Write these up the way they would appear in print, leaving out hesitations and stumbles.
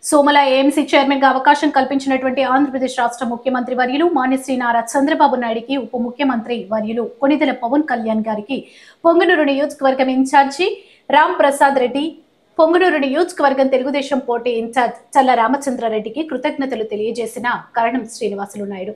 Somala AMC chairman గా అవకాశం కల్పించినటువంటి ఆంధ్రప్రదేశ్ రాష్ట్ర ముఖ్యమంత్రి వర్యులు మాన్యశ్రీ నారా చంద్రబాబు నాయుడికి ఉప ముఖ్యమంత్రి వర్యులు కొణిదెల పవన్ కళ్యాణ్ గారికి పొంగనూరు నియోజకవర్గం ఇన్ఛార్జి రామ్ ప్రసాద్ రెడ్డి, పొంగనూరు నియోజకవర్గం తెలుగుదేశం పోటీ ఇన్ఛార్జ్ చల్ల రామచంద్రారెడ్డికి కృతజ్ఞతలు తెలియజేసిన కరణం శ్రీనివాసులు నాయుడు.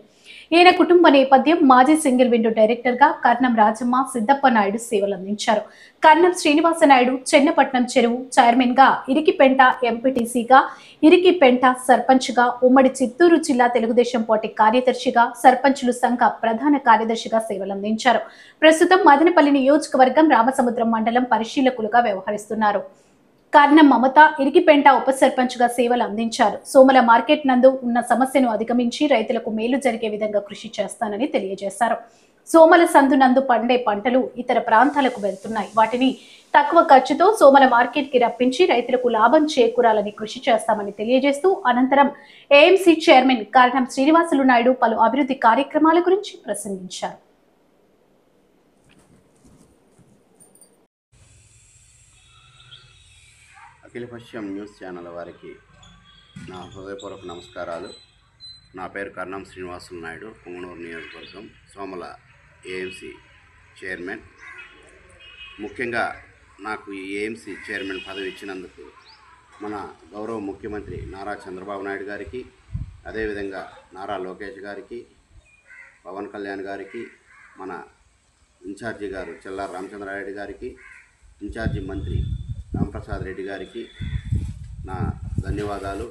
ఈయన కుటుంబ నేపథ్యం మాజీ సింగిల్ విండో డైరెక్టర్ గా కర్ణం రాజమ్మ సిద్దప్ప నాయుడు సేవలందించారు. కర్ణం శ్రీనివాస నాయుడు చెన్నపట్నం చెరువు చైర్మన్ గా, ఇరికిపెంట ఎంపీటీసీగా, ఇరికిపెంట సర్పంచ్ గా, ఉమ్మడి చిత్తూరు జిల్లా తెలుగుదేశం పార్టీ కార్యదర్శిగా, సర్పంచులు సంఘ ప్రధాన కార్యదర్శిగా సేవలందించారు. ప్రస్తుతం మదనపల్లి నియోజకవర్గం రామసముద్రం మండలం పరిశీలకులుగా వ్యవహరిస్తున్నారు. కర్ణం మమత ఇరికిపెంట ఉప సర్పంచ్ గా సేవలు అందించారు. సోమల మార్కెట్ నందు ఉన్న సమస్యను అధిగమించి రైతులకు మేలు జరిగే విధంగా కృషి చేస్తానని తెలియజేశారు. సోమల సందు నందు పండే పంటలు ఇతర ప్రాంతాలకు వెళ్తున్నాయి. వాటిని తక్కువ ఖర్చుతో సోమల మార్కెట్ కి రప్పించి రైతులకు లాభం చేకూరాలని కృషి చేస్తామని తెలియజేస్తూ అనంతరం ఏఎంసీ చైర్మన్ కరణం శ్రీనివాసులు నాయుడు పలు అభివృద్ధి కార్యక్రమాల గురించి ప్రసంగించారు. అఖిలపక్షం న్యూస్ ఛానల్ వారికి నా హృదయపూర్వక నమస్కారాలు. నా పేరు కర్ణం శ్రీనివాసులు నాయుడు, పొంగనూరు నియోజకవర్గం సోమల ఏఎంసీ చైర్మన్. ముఖ్యంగా నాకు ఈ ఏఎంసీ చైర్మన్ పదవి ఇచ్చినందుకు మన గౌరవ ముఖ్యమంత్రి నారా చంద్రబాబు నాయుడు గారికి, అదేవిధంగా నారా లోకేష్ గారికి, పవన్ కళ్యాణ్ గారికి, మన ఇన్ఛార్జి గారు చల్ల రామచంద్రారెడ్డి గారికి, ఇన్ఛార్జి మంత్రి రామప్రసాద్ రెడ్డి గారికి నా ధన్యవాదాలు.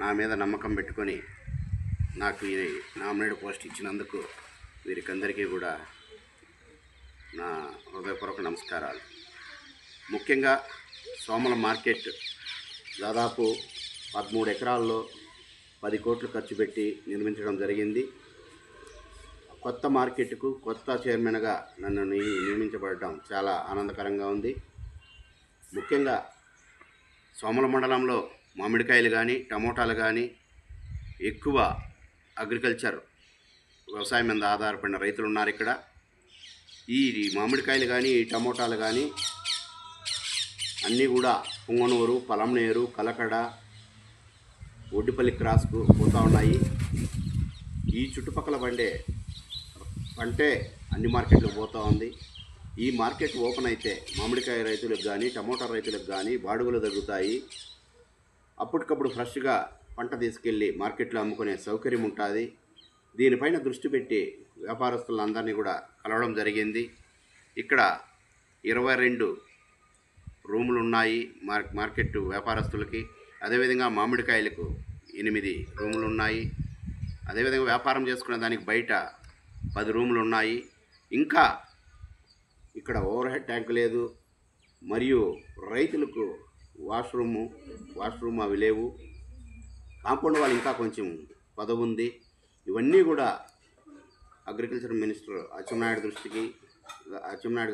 నా మీద నమ్మకం పెట్టుకొని నాకు ఈ నామినేట్ పోస్ట్ ఇచ్చినందుకు వీరికందరికీ కూడా నా హృదయపూర్వక నమస్కారాలు. ముఖ్యంగా సోమల మార్కెట్ దాదాపు 13 ఎకరాల్లో 10 కోట్లు ఖర్చు పెట్టి నిర్మించడం జరిగింది. కొత్త మార్కెట్కు కొత్త చైర్మన్గా నన్ను నియమించబడటం చాలా ఆనందకరంగా ఉంది. ముఖ్యంగా సోమల మండలంలో మామిడికాయలు కానీ, టమోటాలు కానీ ఎక్కువ అగ్రికల్చర్ వ్యవసాయం మీద ఆధారపడిన రైతులు ఉన్నారు ఇక్కడ. ఈ మామిడికాయలు కానీ, ఈ టమోటాలు కానీ అన్నీ కూడా పొంగనూరు, పలంనేరు, కలకడ, ఒడ్డిపల్లి క్రాస్కు పోతూ ఉన్నాయి. ఈ చుట్టుపక్కల పంటే అన్ని మార్కెట్లకు పోతూ ఉంది. ఈ మార్కెట్ ఓపెన్ అయితే మామిడికాయ రైతులకు కానీ, టమోటా రైతులకు కానీ బాడుగులు తగ్గుతాయి. అప్పటికప్పుడు ఫ్రెష్గా పంట తీసుకెళ్ళి మార్కెట్లో అమ్ముకునే సౌకర్యం ఉంటుంది. దీనిపైన దృష్టి పెట్టి వ్యాపారస్తులందరినీ కూడా కలవడం జరిగింది. ఇక్కడ 22 రూములు ఉన్నాయి మార్కెట్ వ్యాపారస్తులకి. అదేవిధంగా మామిడికాయలకు 8 రూములు ఉన్నాయి. అదేవిధంగా వ్యాపారం చేసుకునే దానికి బయట 10 రూములు ఉన్నాయి. ఇంకా ఇక్కడ ఓవర్ హెడ్ ట్యాంక్ లేదు, మరియు రైతులకు వాష్రూమ్ అవి లేవు. కాంపౌండ్ వాళ్ళు ఇంకా కొంచెం పదవి ఉంది. ఇవన్నీ కూడా అగ్రికల్చర్ మినిస్టర్ అచ్చెన్నాయుడు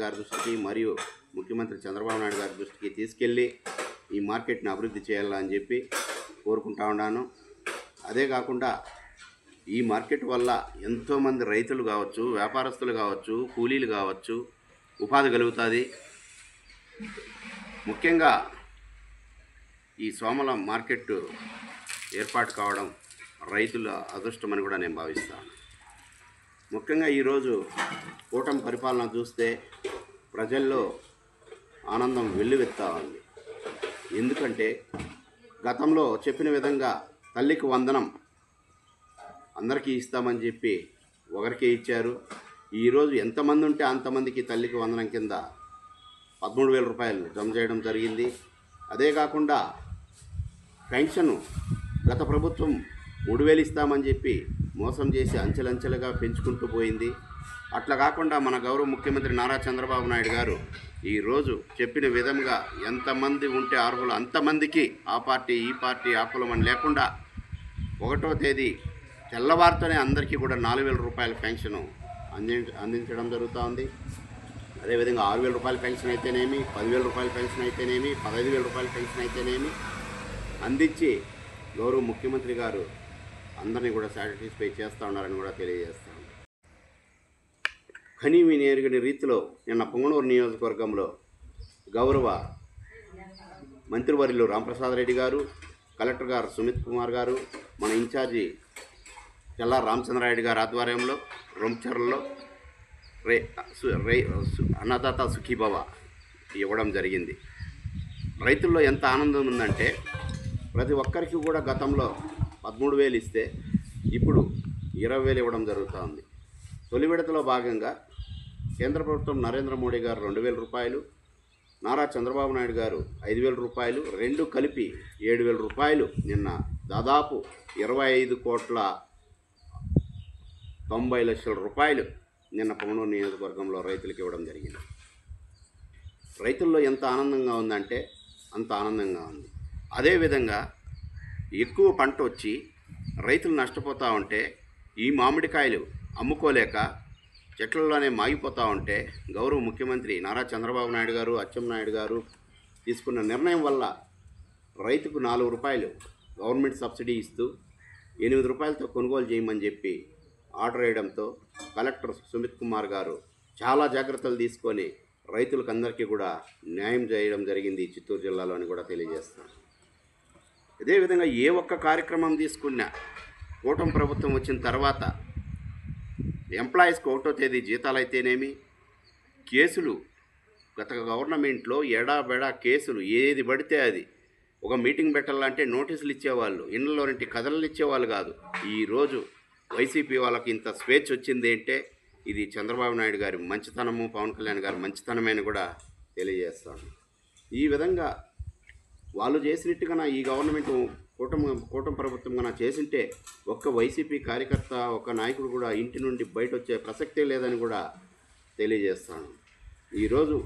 గారి దృష్టికి మరియు ముఖ్యమంత్రి చంద్రబాబు నాయుడు గారి దృష్టికి తీసుకెళ్ళి ఈ మార్కెట్ని అభివృద్ధి చేయాలని చెప్పి కోరుకుంటా ఉన్నాను. అదే కాకుండా ఈ మార్కెట్ వల్ల ఎంతోమంది రైతులు కావచ్చు, వ్యాపారస్తులు కావచ్చు, కూలీలు కావచ్చు ఉపాధి కలుగుతుంది. ముఖ్యంగా ఈ సోమల మార్కెట్ ఏర్పాటు కావడం రైతుల అదృష్టమని కూడా నేను భావిస్తాను. ముఖ్యంగా ఈరోజు కూటమి పరిపాలన చూస్తే ప్రజల్లో ఆనందం వెల్లువెత్తా ఉంది. ఎందుకంటే గతంలో చెప్పిన విధంగా తల్లికి వందనం అందరికీ ఇస్తామని చెప్పి ఒకరికే ఇచ్చారు. ఈరోజు ఎంతమంది ఉంటే అంతమందికి తల్లికి వందనం కింద 13,000 రూపాయలు జమ చేయడం జరిగింది. అదే కాకుండా పెన్షను గత ప్రభుత్వం 3,000 ఇస్తామని చెప్పి మోసం చేసి అంచెలంచెలుగా పెంచుకుంటూ పోయింది. అట్లా కాకుండా మన గౌరవ ముఖ్యమంత్రి నారా చంద్రబాబు నాయుడు గారు ఈరోజు చెప్పిన విధంగా ఎంతమంది ఉంటే అర్హులు అంతమందికి ఆ పార్టీ ఈ పార్టీ ఆ కులం అని లేకుండా 1వ తేదీ తెల్లవారితోనే అందరికీ కూడా 4,000 రూపాయల పెన్షను అందించడం జరుగుతూ ఉంది. అదేవిధంగా 6,000 రూపాయల పెన్షన్ అయితేనేమి, 10,000 రూపాయల పెన్షన్ అయితేనేమి, 15,000 రూపాయల పెన్షన్ అయితేనేమి అందించి గౌరవ ముఖ్యమంత్రి గారు అందరినీ కూడా సాటిస్ఫై చేస్తూ ఉన్నారని కూడా తెలియజేస్తాను. కనీవి నేరుగని రీతిలో నిన్న పొంగనూరు నియోజకవర్గంలో గౌరవ మంత్రివర్యులు రామప్రసాద్ రెడ్డి గారు, కలెక్టర్ గారు సుమిత్ కుమార్ గారు, మన ఇన్ఛార్జి చల్లా రామచంద్రారెడ్డి గారి ఆధ్వర్యంలో రొంచర్లలో అన్నదాత సుఖీభవ ఇవ్వడం జరిగింది. రైతుల్లో ఎంత ఆనందం ఉందంటే ప్రతి ఒక్కరికి కూడా గతంలో 13,000 ఇస్తే ఇప్పుడు 20,000 ఇవ్వడం జరుగుతూ ఉంది. తొలి విడతలో భాగంగా కేంద్ర ప్రభుత్వం నరేంద్ర మోడీ గారు 2,000 రూపాయలు, నారా చంద్రబాబు నాయుడు గారు 5,000 రూపాయలు, రెండు కలిపి 7,000 రూపాయలు నిన్న దాదాపు 25,90,00,000 రూపాయలు నిన్న పొంగనూరు నియోజకవర్గంలో రైతులకు ఇవ్వడం జరిగింది. రైతుల్లో ఎంత ఆనందంగా ఉందంటే అంత ఆనందంగా ఉంది. అదేవిధంగా ఎక్కువ పంట వచ్చి రైతులు నష్టపోతూ ఉంటే ఈ మామిడికాయలు అమ్ముకోలేక చెట్లలోనే మాగిపోతూ ఉంటే గౌరవ ముఖ్యమంత్రి నారా చంద్రబాబు నాయుడు గారు, అచ్చెన్నాయుడు గారు తీసుకున్న నిర్ణయం వల్ల రైతుకు 4 రూపాయలు గవర్నమెంట్ సబ్సిడీ ఇస్తూ 8 రూపాయలతో కొనుగోలు చేయమని చెప్పి ఆర్డర్ వేయడంతో కలెక్టర్ సుమిత్ కుమార్ గారు చాలా జాగ్రత్తలు తీసుకొని రైతులకు అందరికీ కూడా న్యాయం చేయడం జరిగింది చిత్తూరు జిల్లాలో అని కూడా తెలియజేస్తాను. అదేవిధంగా ఏ ఒక్క కార్యక్రమం తీసుకున్నా కూటమి ప్రభుత్వం వచ్చిన తర్వాత ఎంప్లాయీస్కి 1వ తేదీ జీతాలు అయితేనేమి, కేసులు గత గవర్నమెంట్లో ఎడాబెడా కేసులు ఏది పడితే అది ఒక మీటింగ్ పెట్టాలంటే నోటీసులు ఇచ్చేవాళ్ళు, ఇళ్ళలో నుండి కథలు ఇచ్చేవాళ్ళు కాదు. ఈరోజు వైసీపీ వాళ్ళకి ఇంత స్వేచ్ఛ వచ్చింది అంటే ఇది చంద్రబాబు నాయుడు గారి మంచితనము, పవన్ కళ్యాణ్ గారి మంచితనమని కూడా తెలియజేస్తాను. ఈ విధంగా వాళ్ళు చేసినట్టుగా ఈ గవర్నమెంట్ కూటమి ప్రభుత్వం కన్నా చేసింటే ఒక్క వైసీపీ కార్యకర్త, ఒక్క నాయకుడు కూడా ఇంటి నుండి బయట వచ్చే ప్రసక్తే లేదని కూడా తెలియజేస్తాను. ఈరోజు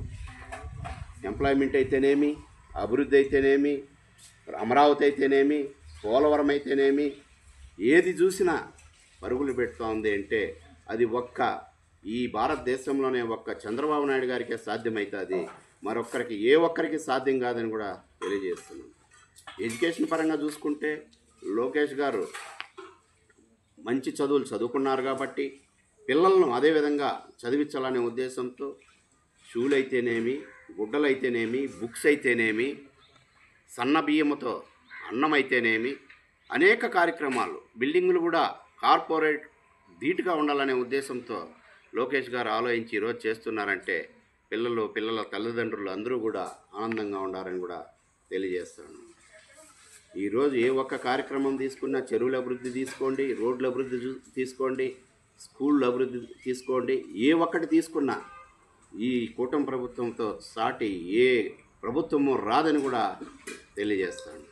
ఎంప్లాయ్మెంట్ అయితేనేమి, అభివృద్ధి అయితేనేమి, అమరావతి అయితేనేమి, పోలవరం అయితేనేమి, ఏది చూసినా పరుగులు పెడుతూ ఉంది అంటే అది ఒక్క ఈ భారతదేశంలోనే ఒక్క చంద్రబాబు నాయుడు గారికే సాధ్యమవుతుంది, మరొక్కరికి ఏ ఒక్కరికి సాధ్యం కాదని కూడా తెలియజేస్తున్నాం. ఎడ్యుకేషన్ పరంగా చూసుకుంటే లోకేష్ గారు మంచి చదువులు చదువుకున్నారు కాబట్టి పిల్లలను అదేవిధంగా చదివించాలనే ఉద్దేశంతో షూలు అయితేనేమి, గుడ్డలు అయితేనేమి, బుక్స్ అయితేనేమి, సన్న బియ్యముతో అన్నం అయితేనేమి అనేక కార్యక్రమాలు, బిల్డింగులు కూడా కార్పొరేట్ ధీటుగా ఉండాలనే ఉద్దేశంతో లోకేష్ గారు ఆలోచించి ఈరోజు చేస్తున్నారంటే పిల్లల తల్లిదండ్రులు అందరూ కూడా ఆనందంగా ఉండాలని కూడా తెలియజేస్తాను. ఈరోజు ఏ ఒక్క కార్యక్రమం తీసుకున్నా చెరువుల అభివృద్ధి తీసుకోండి, రోడ్ల అభివృద్ధి తీసుకోండి, స్కూళ్ళ అభివృద్ధి తీసుకోండి, ఏ ఒక్కటి తీసుకున్నా ఈ కూటమి ప్రభుత్వంతో సాటి ఏ ప్రభుత్వము రాదని కూడా తెలియజేస్తాను.